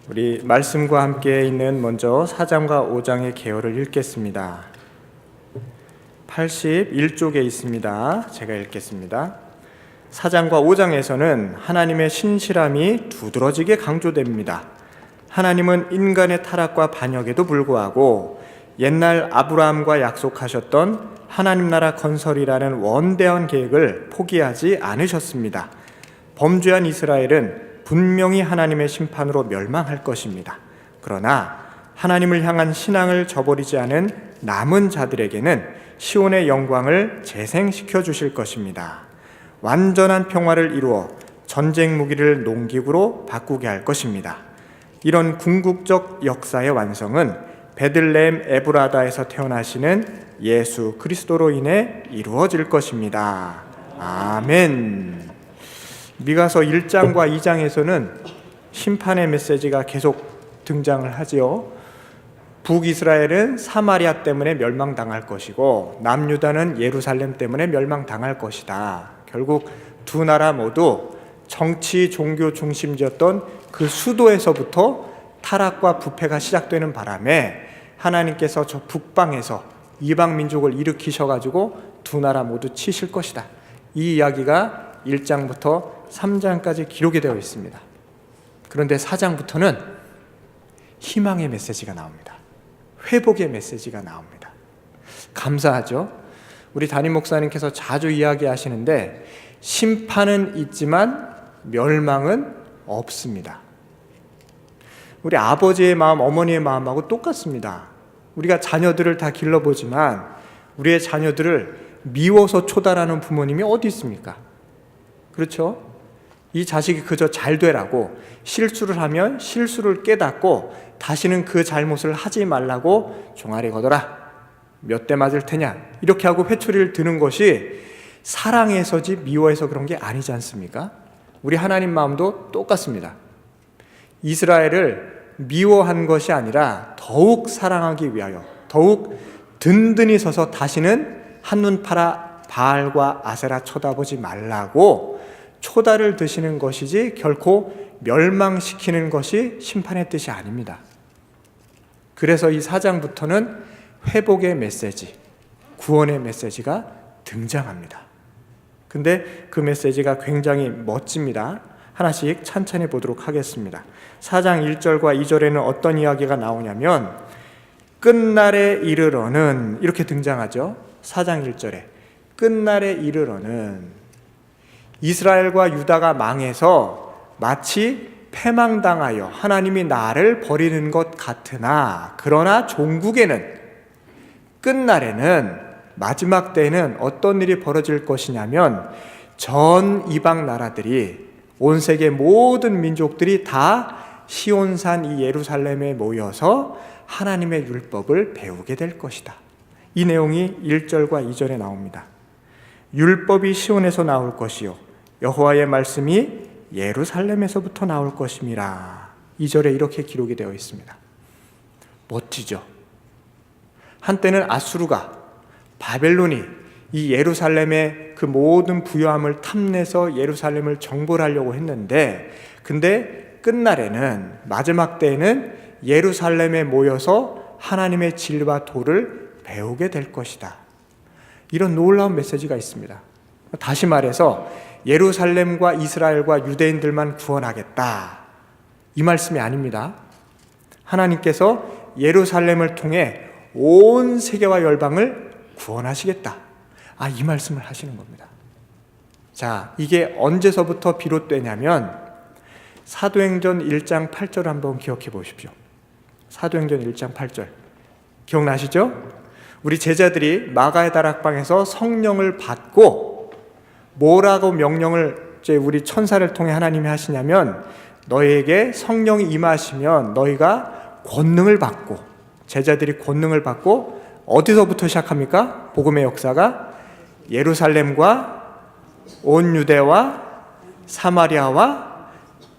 우리 말씀과 함께 있는 먼저 4장과 5장의 개요를 읽겠습니다. 81쪽에 있습니다. 제가 읽겠습니다. 4장과 5장에서는 하나님의 신실함이 두드러지게 강조됩니다. 하나님은 인간의 타락과 반역에도 불구하고 옛날 아브라함과 약속하셨던 하나님 나라 건설이라는 원대한 계획을 포기하지 않으셨습니다. 범죄한 이스라엘은 분명히 하나님의 심판으로 멸망할 것입니다. 그러나 하나님을 향한 신앙을 저버리지 않은 남은 자들에게는 시온의 영광을 재생시켜 주실 것입니다. 완전한 평화를 이루어 전쟁 무기를 농기구로 바꾸게 할 것입니다. 이런 궁극적 역사의 완성은 베들레헴 에브라다에서 태어나시는 예수 그리스도로 인해 이루어질 것입니다. 아멘. 미가서 1장과 2장에서는 심판의 메시지가 계속 등장을 하지요. 북이스라엘은 사마리아 때문에 멸망당할 것이고 남유다는 예루살렘 때문에 멸망당할 것이다. 결국 두 나라 모두 정치, 종교 중심지였던 그 수도에서부터 타락과 부패가 시작되는 바람에 하나님께서 저 북방에서 이방 민족을 일으키셔가지고 두 나라 모두 치실 것이다. 이 이야기가 1장부터 3장까지 기록이 되어 있습니다. 그런데 4장부터는 희망의 메시지가 나옵니다. 회복의 메시지가 나옵니다. 감사하죠? 우리 담임 목사님께서 자주 이야기하시는데 심판은 있지만 멸망은 없습니다. 우리 아버지의 마음, 어머니의 마음하고 똑같습니다. 우리가 자녀들을 다 길러보지만 우리의 자녀들을 미워서 초달하는 부모님이 어디 있습니까? 그렇죠? 이 자식이 그저 잘 되라고, 실수를 하면 실수를 깨닫고 다시는 그 잘못을 하지 말라고 종아리 걷어라, 몇 대 맞을 테냐, 이렇게 하고 회초리를 드는 것이 사랑해서지 미워해서 그런 게 아니지 않습니까? 우리 하나님 마음도 똑같습니다. 이스라엘을 미워한 것이 아니라 더욱 사랑하기 위하여 더욱 든든히 서서 다시는 한눈 팔아 바알과 아세라 쳐다보지 말라고 초다를 드시는 것이지 결코 멸망시키는 것이 심판의 뜻이 아닙니다. 그래서 이 4장부터는 회복의 메시지, 구원의 메시지가 등장합니다. 근데 그 메시지가 굉장히 멋집니다. 하나씩 찬찬히 보도록 하겠습니다. 4장 1절과 2절에는 어떤 이야기가 나오냐면 끝날에 이르러는 이렇게 등장하죠. 4장 1절에 끝날에 이르러는 이스라엘과 유다가 망해서 마치 패망당하여 하나님이 나를 버리는 것 같으나 그러나 종국에는, 끝날에는, 마지막 때에는 어떤 일이 벌어질 것이냐면 전 이방 나라들이, 온 세계 모든 민족들이 다 시온산 이 예루살렘에 모여서 하나님의 율법을 배우게 될 것이다. 이 내용이 1절과 2절에 나옵니다. 율법이 시온에서 나올 것이요 여호와의 말씀이 예루살렘에서부터 나올 것임이라. 2절에 이렇게 기록이 되어 있습니다. 멋지죠? 한때는 아수르가, 바벨론이 이 예루살렘의 그 모든 부요함을 탐내서 예루살렘을 정벌하려고 했는데, 근데 끝날에는, 마지막 때에는 예루살렘에 모여서 하나님의 진리와 도를 배우게 될 것이다. 이런 놀라운 메시지가 있습니다. 다시 말해서 예루살렘과 이스라엘과 유대인들만 구원하겠다, 이 말씀이 아닙니다. 하나님께서 예루살렘을 통해 온 세계와 열방을 구원하시겠다, 이 말씀을 하시는 겁니다. 자, 이게 언제서부터 비롯되냐면 사도행전 1장 8절 한번 기억해 보십시오. 사도행전 1장 8절 기억나시죠? 우리 제자들이 마가의 다락방에서 성령을 받고 뭐라고 명령을 우리 천사를 통해 하나님이 하시냐면 너희에게 성령이 임하시면 너희가 권능을 받고, 제자들이 권능을 받고 어디서부터 시작합니까? 복음의 역사가 예루살렘과 온 유대와 사마리아와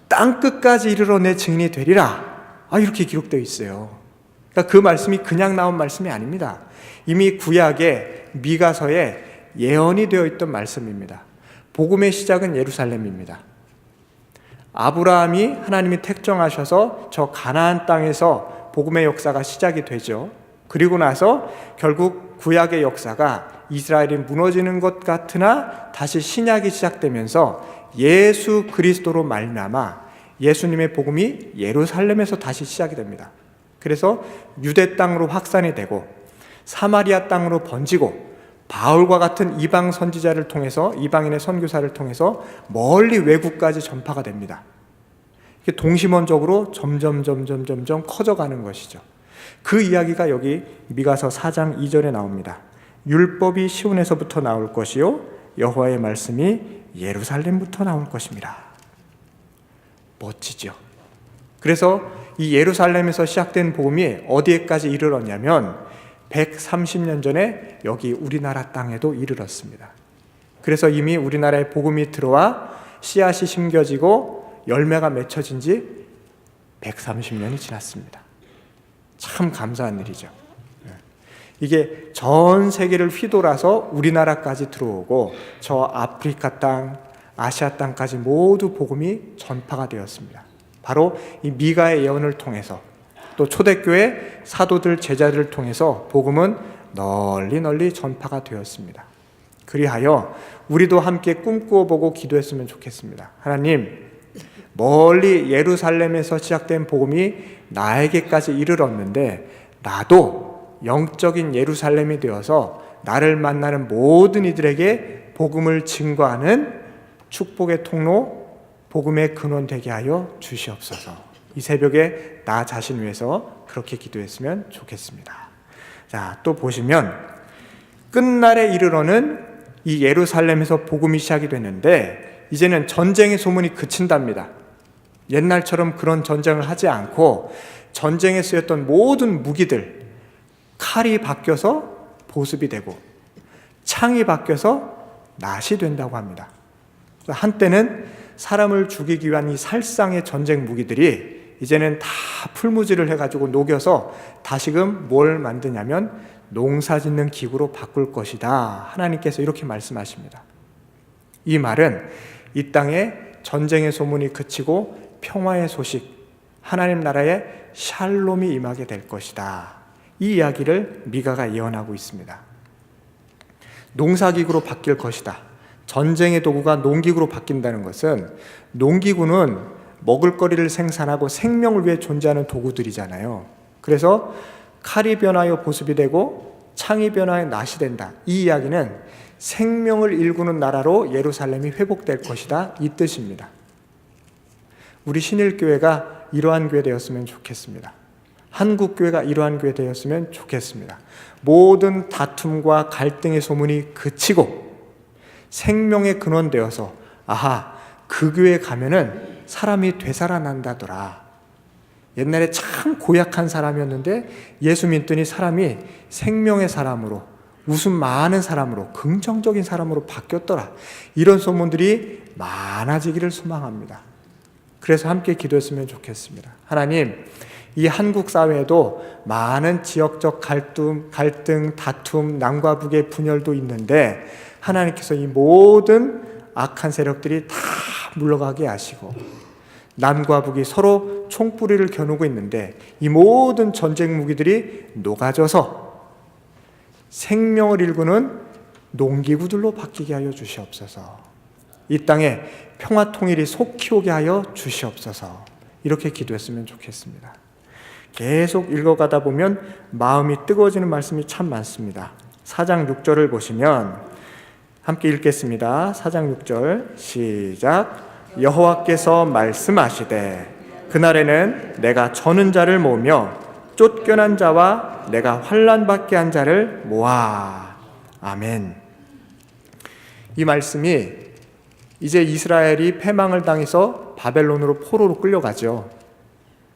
땅끝까지 이르러 내 증인이 되리라. 이렇게 기록되어 있어요. 그러니까 그 말씀이 그냥 나온 말씀이 아닙니다. 이미 구약의 미가서에 예언이 되어 있던 말씀입니다. 복음의 시작은 예루살렘입니다. 아브라함이 하나님이 택정하셔서 저 가나안 땅에서 복음의 역사가 시작이 되죠. 그리고 나서 결국 구약의 역사가 이스라엘이 무너지는 것 같으나 다시 신약이 시작되면서 예수 그리스도로 말미암아 예수님의 복음이 예루살렘에서 다시 시작이 됩니다. 그래서 유대 땅으로 확산이 되고 사마리아 땅으로 번지고 바울과 같은 이방 선지자를 통해서, 이방인의 선교사를 통해서 멀리 외국까지 전파가 됩니다. 이게 동시mon적으로 점점 커져가는 것이죠. 그 이야기가 여기 미가서 4장 2절에 나옵니다. 율법이 시온에서부터 나올 것이요 여호와의 말씀이 예루살렘부터 나올 것입니다. 멋지죠. 그래서 이 예루살렘에서 시작된 복음이 어디에까지 이르렀냐면 130년 전에 여기 우리나라 땅에도 이르렀습니다. 그래서 이미 우리나라에 복음이 들어와 씨앗이 심겨지고 열매가 맺혀진 지 130년이 지났습니다. 참 감사한 일이죠. 이게 전 세계를 휘돌아서 우리나라까지 들어오고 저 아프리카 땅, 아시아 땅까지 모두 복음이 전파가 되었습니다. 바로 이 미가의 예언을 통해서 또 초대교회 사도들, 제자들을 통해서 복음은 널리 전파가 되었습니다. 그리하여 우리도 함께 꿈꾸어보고 기도했으면 좋겠습니다. 하나님, 멀리 예루살렘에서 시작된 복음이 나에게까지 이르렀는데 나도 영적인 예루살렘이 되어서 나를 만나는 모든 이들에게 복음을 증거하는 축복의 통로, 복음의 근원 되게 하여 주시옵소서. 이 새벽에 나 자신 위해서 그렇게 기도했으면 좋겠습니다. 자, 또 보시면 끝날에 이르러는 이 예루살렘에서 복음이 시작이 되는데 이제는 전쟁의 소문이 그친답니다. 옛날처럼 그런 전쟁을 하지 않고 전쟁에 쓰였던 모든 무기들, 칼이 바뀌어서 보습이 되고 창이 바뀌어서 낫이 된다고 합니다. 한때는 사람을 죽이기 위한 이 살상의 전쟁 무기들이 이제는 다 풀무질을 해가지고 녹여서 다시금 뭘 만드냐면 농사 짓는 기구로 바꿀 것이다. 하나님께서 이렇게 말씀하십니다. 이 말은 이 땅에 전쟁의 소문이 그치고 평화의 소식, 하나님 나라의 샬롬이 임하게 될 것이다. 이 이야기를 미가가 예언하고 있습니다. 농사기구로 바뀔 것이다. 전쟁의 도구가 농기구로 바뀐다는 것은 농기구는 먹을거리를 생산하고 생명을 위해 존재하는 도구들이잖아요. 그래서 칼이 변하여 보습이 되고 창이 변하여 낫이 된다. 이 이야기는 생명을 일구는 나라로 예루살렘이 회복될 것이다. 이 뜻입니다. 우리 신일교회가 이러한 교회 되었으면 좋겠습니다. 한국교회가 이러한 교회 되었으면 좋겠습니다. 모든 다툼과 갈등의 소문이 그치고 생명의 근원 되어서 아하, 그 교회에 가면은 사람이 되살아난다더라. 옛날에 참 고약한 사람이었는데 예수 믿더니 사람이 생명의 사람으로, 웃음 많은 사람으로, 긍정적인 사람으로 바뀌었더라. 이런 소문들이 많아지기를 소망합니다. 그래서 함께 기도했으면 좋겠습니다. 하나님, 이 한국 사회에도 많은 지역적 갈등, 다툼, 남과 북의 분열도 있는데 하나님께서 이 모든 악한 세력들이 다 물러가게 하시고 남과 북이 서로 총뿌리를 겨누고 있는데 이 모든 전쟁 무기들이 녹아져서 생명을 일구는 농기구들로 바뀌게 하여 주시옵소서. 이 땅에 평화 통일이 속히 오게 하여 주시옵소서. 이렇게 기도했으면 좋겠습니다. 계속 읽어가다 보면 마음이 뜨거워지는 말씀이 참 많습니다. 4장 6절을 보시면 함께 읽겠습니다. 4장 6절 시작. 여호와께서 말씀하시되 그날에는 내가 저는 자를 모으며 쫓겨난 자와 내가 환난받게 한 자를 모아. 아멘. 이 말씀이 이제 이스라엘이 패망을 당해서 바벨론으로 포로로 끌려가죠.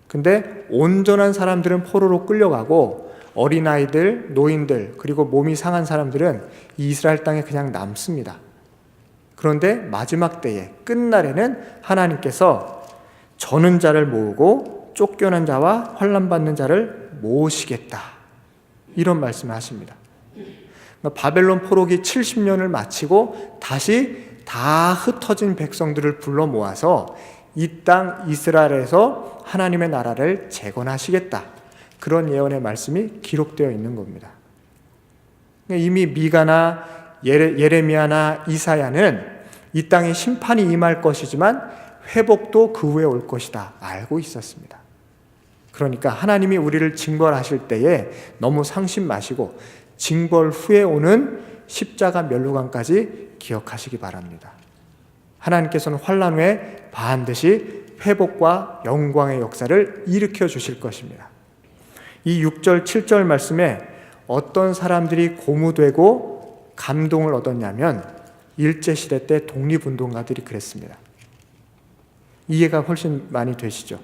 근데 온전한 사람들은 포로로 끌려가고 어린아이들, 노인들, 그리고 몸이 상한 사람들은 이 이스라엘 땅에 그냥 남습니다. 그런데 마지막 때에 끝날에는 하나님께서 저는 자를 모으고 쫓겨난 자와 환난받는 자를 모으시겠다. 이런 말씀을 하십니다. 바벨론 포로기 70년을 마치고 다시 다 흩어진 백성들을 불러 모아서 이 땅 이스라엘에서 하나님의 나라를 재건하시겠다. 그런 예언의 말씀이 기록되어 있는 겁니다. 이미 미가나 예레미야나 이사야는 이 땅에 심판이 임할 것이지만 회복도 그 후에 올 것이다 알고 있었습니다. 그러니까 하나님이 우리를 징벌하실 때에 너무 상심 마시고 징벌 후에 오는 십자가 멸루관까지 기억하시기 바랍니다. 하나님께서는 환난 후에 반드시 회복과 영광의 역사를 일으켜 주실 것입니다. 이 6절 7절 말씀에 어떤 사람들이 고무되고 감동을 얻었냐면 일제시대 때 독립운동가들이 그랬습니다. 이해가 훨씬 많이 되시죠?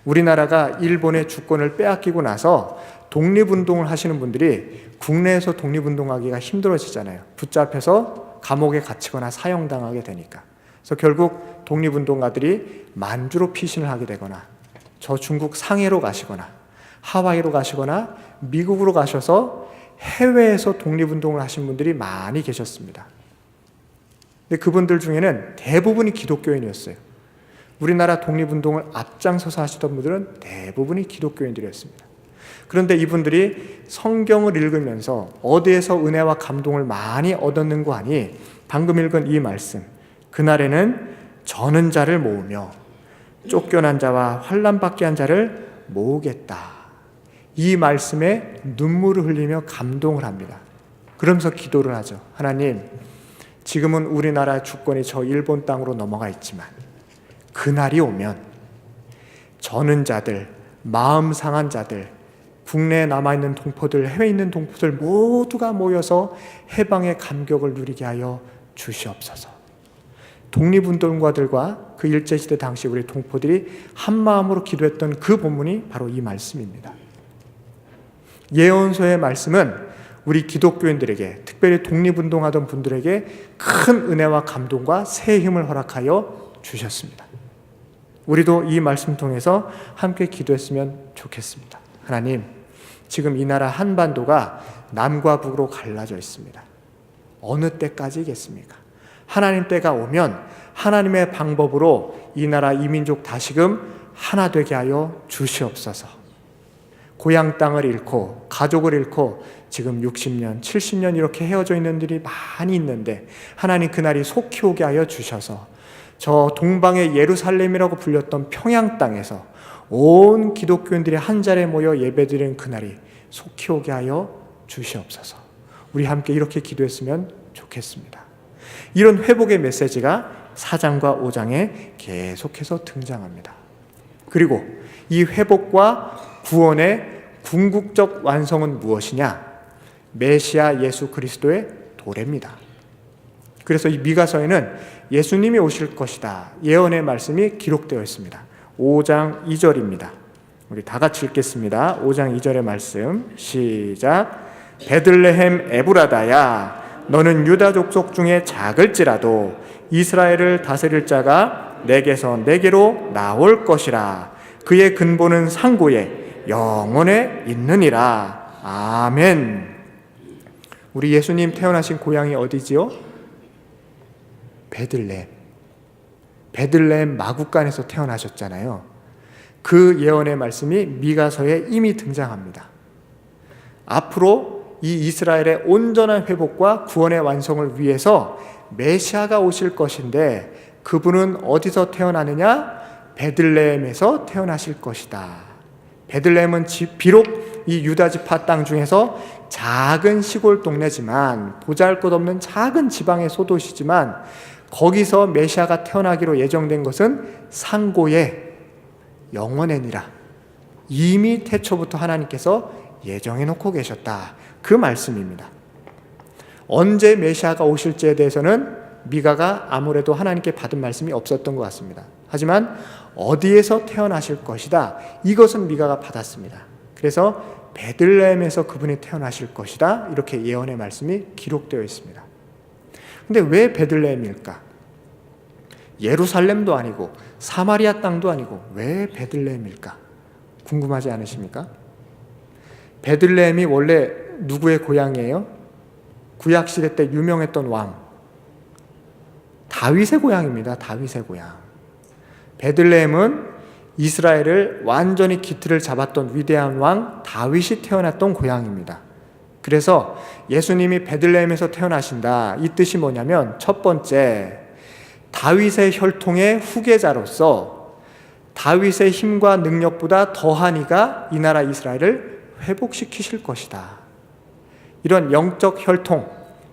우리나라가 일본의 주권을 빼앗기고 나서 독립운동을 하시는 분들이 국내에서 독립운동하기가 힘들어지잖아요. 붙잡혀서 감옥에 갇히거나 사형당하게 되니까. 그래서 결국 독립운동가들이 만주로 피신을 하게 되거나 저 중국 상해로 가시거나 하와이로 가시거나 미국으로 가셔서 해외에서 독립운동을 하신 분들이 많이 계셨습니다. 근데 그분들 중에는 대부분이 기독교인이었어요. 우리나라 독립운동을 앞장서서 하시던 분들은 대부분이 기독교인들이었습니다. 그런데 이분들이 성경을 읽으면서 어디에서 은혜와 감동을 많이 얻었는고 하니 방금 읽은 이 말씀, 그날에는 저는 자를 모으며 쫓겨난 자와 환난받게 한 자를 모으겠다. 이 말씀에 눈물을 흘리며 감동을 합니다. 그러면서 기도를 하죠. 하나님, 지금은 우리나라 주권이 저 일본 땅으로 넘어가 있지만 그날이 오면 저는 자들, 마음 상한 자들, 국내에 남아있는 동포들, 해외에 있는 동포들 모두가 모여서 해방의 감격을 누리게 하여 주시옵소서. 독립운동가들과 그 일제시대 당시 우리 동포들이 한마음으로 기도했던 그 본문이 바로 이 말씀입니다. 예언서의 말씀은 우리 기독교인들에게, 특별히 독립운동하던 분들에게 큰 은혜와 감동과 새 힘을 허락하여 주셨습니다. 우리도 이 말씀 통해서 함께 기도했으면 좋겠습니다. 하나님, 지금 이 나라 한반도가 남과 북으로 갈라져 있습니다. 어느 때까지겠습니까? 하나님 때가 오면 하나님의 방법으로 이 나라 이민족 다시금 하나 되게 하여 주시옵소서. 고향 땅을 잃고 가족을 잃고 지금 60년, 70년 이렇게 헤어져 있는 분들이 많이 있는데 하나님 그날이 속히 오게 하여 주셔서 저 동방의 예루살렘이라고 불렸던 평양 땅에서 온 기독교인들이 한 자리에 모여 예배드리는 그날이 속히 오게 하여 주시옵소서. 우리 함께 이렇게 기도했으면 좋겠습니다. 이런 회복의 메시지가 4장과 5장에 계속해서 등장합니다. 그리고 이 회복과 구원의 궁극적 완성은 무엇이냐? 메시아 예수 그리스도의 도래입니다. 그래서 이 미가서에는 예수님이 오실 것이다 예언의 말씀이 기록되어 있습니다. 5장 2절입니다. 우리 다 같이 읽겠습니다. 5장 2절의 말씀 시작. 베들레헴 에브라다야 너는 유다 족속 중에 작을지라도 이스라엘을 다스릴 자가 내게서 내게로 나올 것이라. 그의 근본은 상고에 영원에 있느니라. 아멘. 우리 예수님 태어나신 고향이 어디지요? 베들레헴 마구간에서 태어나셨잖아요. 그 예언의 말씀이 미가서에 이미 등장합니다. 앞으로 이 이스라엘의 온전한 회복과 구원의 완성을 위해서 메시아가 오실 것인데 그분은 어디서 태어나느냐? 베들레헴에서 태어나실 것이다. 베들레헴은 비록 이 유다 지파 땅 중에서 작은 시골 동네지만 보잘것없는 작은 지방의 소도시지만 거기서 메시아가 태어나기로 예정된 것은 상고에 영원해니라. 이미 태초부터 하나님께서 예정해 놓고 계셨다. 그 말씀입니다. 언제 메시아가 오실지에 대해서는 미가가 아무래도 하나님께 받은 말씀이 없었던 것 같습니다. 하지만 어디에서 태어나실 것이다. 이것은 미가가 받았습니다. 그래서 베들레헴에서 그분이 태어나실 것이다. 이렇게 예언의 말씀이 기록되어 있습니다. 근데 왜 베들레헴일까? 예루살렘도 아니고 사마리아 땅도 아니고 왜 베들레헴일까? 궁금하지 않으십니까? 베들레헴이 원래 누구의 고향이에요? 구약시대 때 유명했던 왕 다윗의 고향입니다. 다윗의 고향. 베들레헴은 이스라엘을 완전히 기틀을 잡았던 위대한 왕 다윗이 태어났던 고향입니다. 그래서 예수님이 베들레헴에서 태어나신다, 이 뜻이 뭐냐면, 첫 번째, 다윗의 혈통의 후계자로서 다윗의 힘과 능력보다 더한 이가 이 나라 이스라엘을 회복시키실 것이다. 이런 영적 혈통,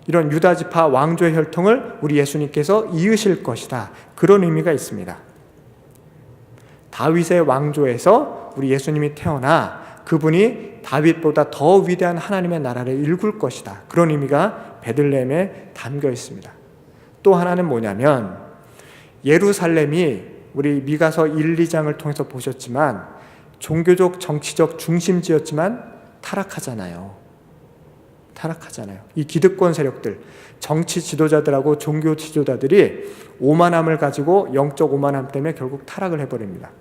이런 유다지파 왕조의 혈통을 우리 예수님께서 이으실 것이다. 그런 의미가 있습니다. 다윗의 왕조에서 우리 예수님이 태어나 그분이 다윗보다 더 위대한 하나님의 나라를 일굴 것이다. 그런 의미가 베들레헴에 담겨 있습니다. 또 하나는 뭐냐면, 예루살렘이 우리 미가서 1, 2장을 통해서 보셨지만 종교적, 정치적 중심지였지만 타락하잖아요. 이 기득권 세력들, 정치 지도자들하고 종교 지도자들이 오만함을 가지고 영적 오만함 때문에 결국 타락을 해버립니다.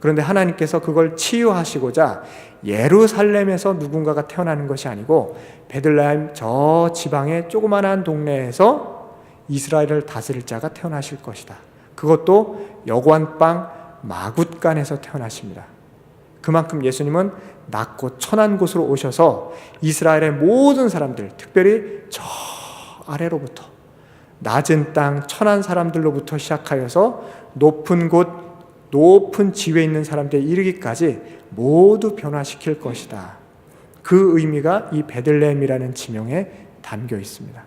그런데 하나님께서 그걸 치유하시고자 예루살렘에서 누군가가 태어나는 것이 아니고 베들레헴 저 지방의 조그마한 동네에서 이스라엘을 다스릴 자가 태어나실 것이다. 그것도 여관방 마굿간에서 태어나십니다. 그만큼 예수님은 낮고 천한 곳으로 오셔서 이스라엘의 모든 사람들, 특별히 저 아래로부터 낮은 땅 천한 사람들로부터 시작하여서 높은 곳, 높은 지위에 있는 사람들에 이르기까지 모두 변화시킬 것이다. 그 의미가 이 베들레헴이라는 지명에 담겨 있습니다.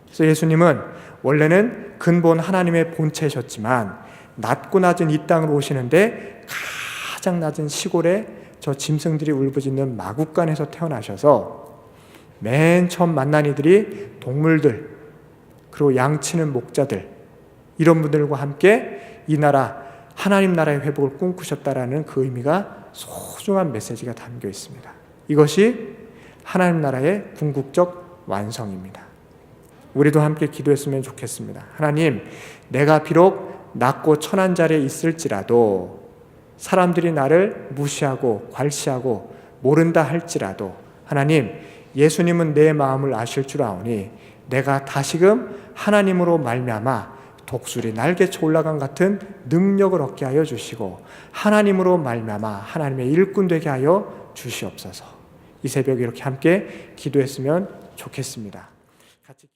그래서 예수님은 원래는 근본 하나님의 본체셨지만 낮고 낮은 이 땅으로 오시는데 가장 낮은 시골에 저 짐승들이 울부짖는 마굿간에서 태어나셔서 맨 처음 만난 이들이 동물들, 그리고 양치는 목자들, 이런 분들과 함께 이 나라, 하나님 나라의 회복을 꿈꾸셨다라는 그 의미가 소중한 메시지가 담겨 있습니다. 이것이 하나님 나라의 궁극적 완성입니다. 우리도 함께 기도했으면 좋겠습니다. 하나님, 내가 비록 낮고 천한 자리에 있을지라도, 사람들이 나를 무시하고 괄시하고 모른다 할지라도, 하나님, 예수님은 내 마음을 아실 줄 아오니 내가 다시금 하나님으로 말미암아 독수리 날개쳐 올라간 같은 능력을 얻게 하여 주시고 하나님으로 말미암아 하나님의 일꾼 되게 하여 주시옵소서. 이 새벽에 이렇게 함께 기도했으면 좋겠습니다. 같이